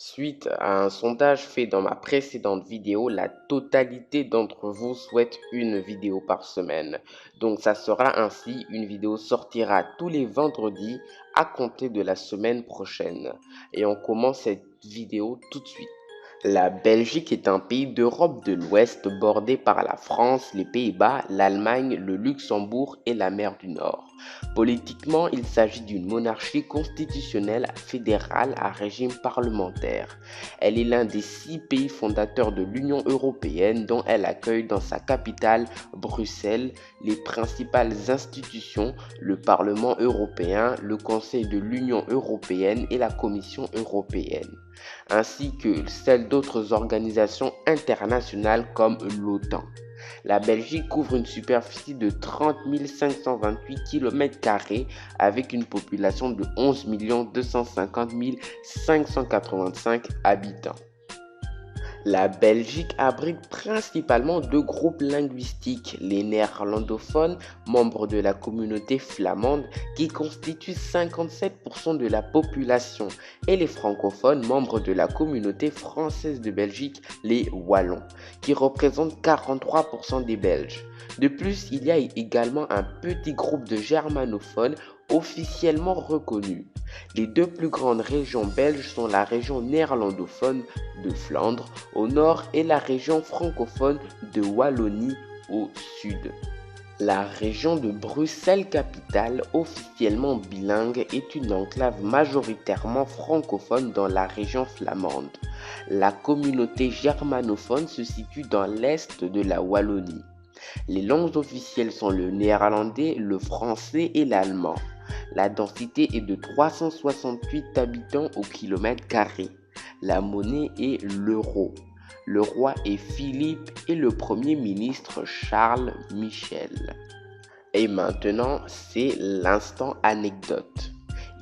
Suite à un sondage fait dans ma précédente vidéo, la totalité d'entre vous souhaite une vidéo par semaine. Donc ça sera ainsi, une vidéo sortira tous les vendredis à compter de la semaine prochaine. Et on commence cette vidéo tout de suite. La Belgique est un pays d'Europe de l'Ouest bordé par la France, les Pays-Bas, l'Allemagne, le Luxembourg et la mer du Nord. Politiquement, il s'agit d'une monarchie constitutionnelle fédérale à régime parlementaire. Elle est l'un des 6 pays fondateurs de l'Union européenne dont elle accueille dans sa capitale, Bruxelles, les principales institutions, le Parlement européen, le Conseil de l'Union européenne et la Commission européenne, ainsi que celles d'autres organisations internationales comme l'OTAN. La Belgique couvre une superficie de 30 528 km² avec une population de 11 250 585 habitants. La Belgique abrite principalement deux groupes linguistiques, les néerlandophones, membres de la communauté flamande, qui constituent 57% de la population, et les francophones, membres de la communauté française de Belgique, les Wallons, qui représentent 43% des Belges. De plus, il y a également un petit groupe de germanophones officiellement reconnus. Les deux plus grandes régions belges sont la région néerlandophone de Flandre au nord et la région francophone de Wallonie au sud. La région de Bruxelles-Capitale, officiellement bilingue, est une enclave majoritairement francophone dans la région flamande. La communauté germanophone se situe dans l'est de la Wallonie. Les langues officielles sont le néerlandais, le français et l'allemand. La densité est de 368 habitants au kilomètre carré. La monnaie est l'euro. Le roi est Philippe et le premier ministre Charles Michel. Et maintenant, c'est l'instant anecdote.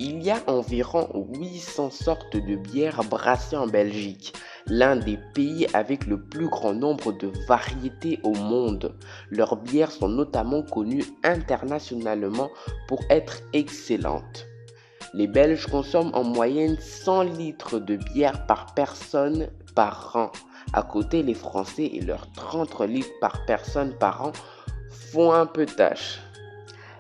Il y a environ 800 sortes de bières brassées en Belgique, l'un des pays avec le plus grand nombre de variétés au monde. Leurs bières sont notamment connues internationalement pour être excellentes. Les Belges consomment en moyenne 100 litres de bière par personne par an. À côté, les Français et leurs 30 litres par personne par an font un peu tâche.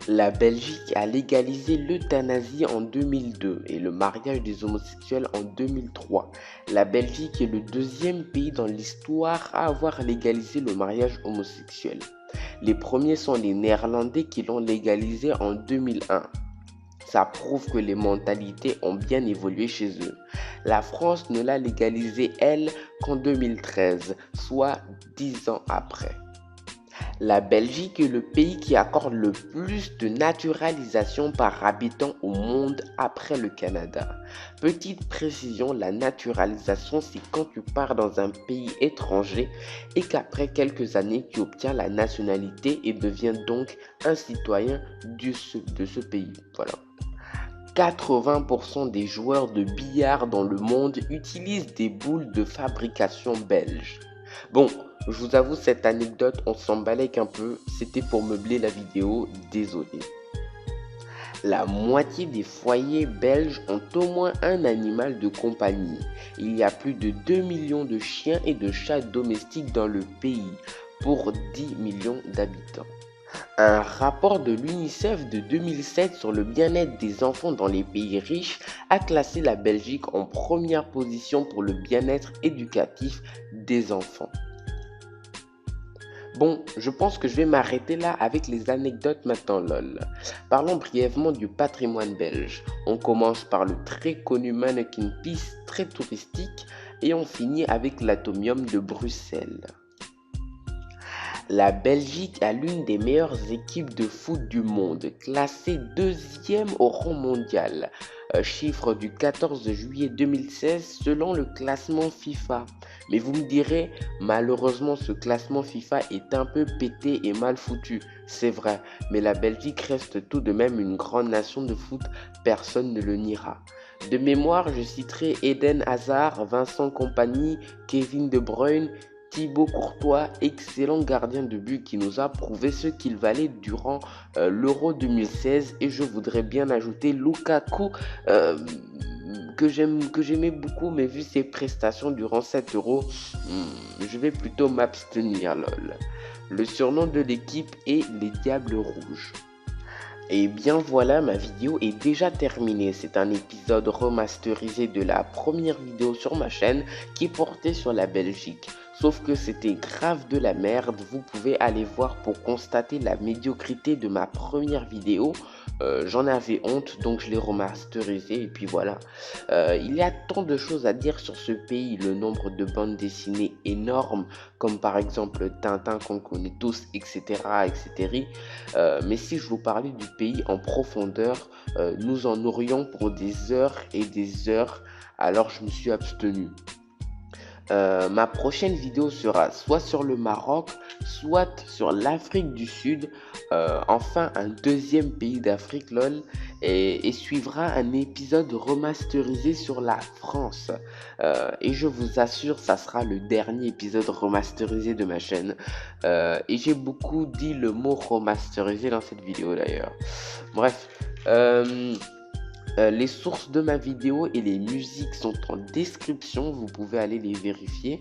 La Belgique a légalisé l'euthanasie en 2002 et le mariage des homosexuels en 2003. La Belgique est le deuxième pays dans l'histoire à avoir légalisé le mariage homosexuel. Les premiers sont les Néerlandais qui l'ont légalisé en 2001. Ça prouve que les mentalités ont bien évolué chez eux. La France ne l'a légalisé, elle, qu'en 2013, soit 10 ans après. La Belgique est le pays qui accorde le plus de naturalisation par habitant au monde après le Canada. Petite précision, la naturalisation, c'est quand tu pars dans un pays étranger et qu'après quelques années, tu obtiens la nationalité et deviens donc un citoyen de ce pays. Voilà. 80% des joueurs de billard dans le monde utilisent des boules de fabrication belge. Bon, je vous avoue, cette anecdote, on s'emballait un peu, c'était pour meubler la vidéo, désolé. La moitié des foyers belges ont au moins un animal de compagnie. Il y a plus de 2 millions de chiens et de chats domestiques dans le pays, pour 10 millions d'habitants. Un rapport de l'UNICEF de 2007 sur le bien-être des enfants dans les pays riches a classé la Belgique en première position pour le bien-être éducatif des enfants. Bon, je pense que je vais m'arrêter là avec les anecdotes maintenant lol. Parlons brièvement du patrimoine belge. On commence par le très connu Manneken Pis, très touristique, et on finit avec l'Atomium de Bruxelles. La Belgique a l'une des meilleures équipes de foot du monde, classée deuxième au rang mondial, chiffre du 14 juillet 2016 selon le classement FIFA. Mais vous me direz, malheureusement ce classement FIFA est un peu pété et mal foutu, c'est vrai, mais la Belgique reste tout de même une grande nation de foot, personne ne le niera. De mémoire, je citerai Eden Hazard, Vincent Kompany, Kevin De Bruyne, Thibaut Courtois, excellent gardien de but qui nous a prouvé ce qu'il valait durant l'Euro 2016, et je voudrais bien ajouter Lukaku, que j'aimais beaucoup, mais vu ses prestations durant 7 euros, je vais plutôt m'abstenir, lol. Le surnom de l'équipe est les Diables Rouges. Et bien voilà, ma vidéo est déjà terminée. C'est un épisode remasterisé de la première vidéo sur ma chaîne qui portait sur la Belgique. Sauf que c'était grave de la merde. Vous pouvez aller voir pour constater la médiocrité de ma première vidéo. J'en avais honte, donc je l'ai remasterisé et puis voilà. Il y a tant de choses à dire sur ce pays, le nombre de bandes dessinées énormes, comme par exemple Tintin qu'on connaît tous, etc. etc. Mais si je vous parlais du pays en profondeur, nous en aurions pour des heures et des heures, alors je me suis abstenu. Ma prochaine vidéo sera soit sur le Maroc, soit sur l'Afrique du Sud, enfin un deuxième pays d'Afrique, lol, et suivra un épisode remasterisé sur la France. Et je vous assure, ça sera le dernier épisode remasterisé de ma chaîne. Et j'ai beaucoup dit le mot remasterisé dans cette vidéo d'ailleurs. Bref. Les sources de ma vidéo et les musiques sont en description, vous pouvez aller les vérifier.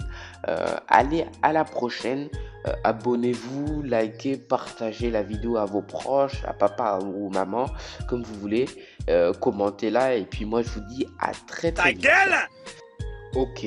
Allez à la prochaine, abonnez-vous, likez, partagez la vidéo à vos proches, à papa ou maman, comme vous voulez. Commentez-la et puis moi je vous dis à très vite. Ok.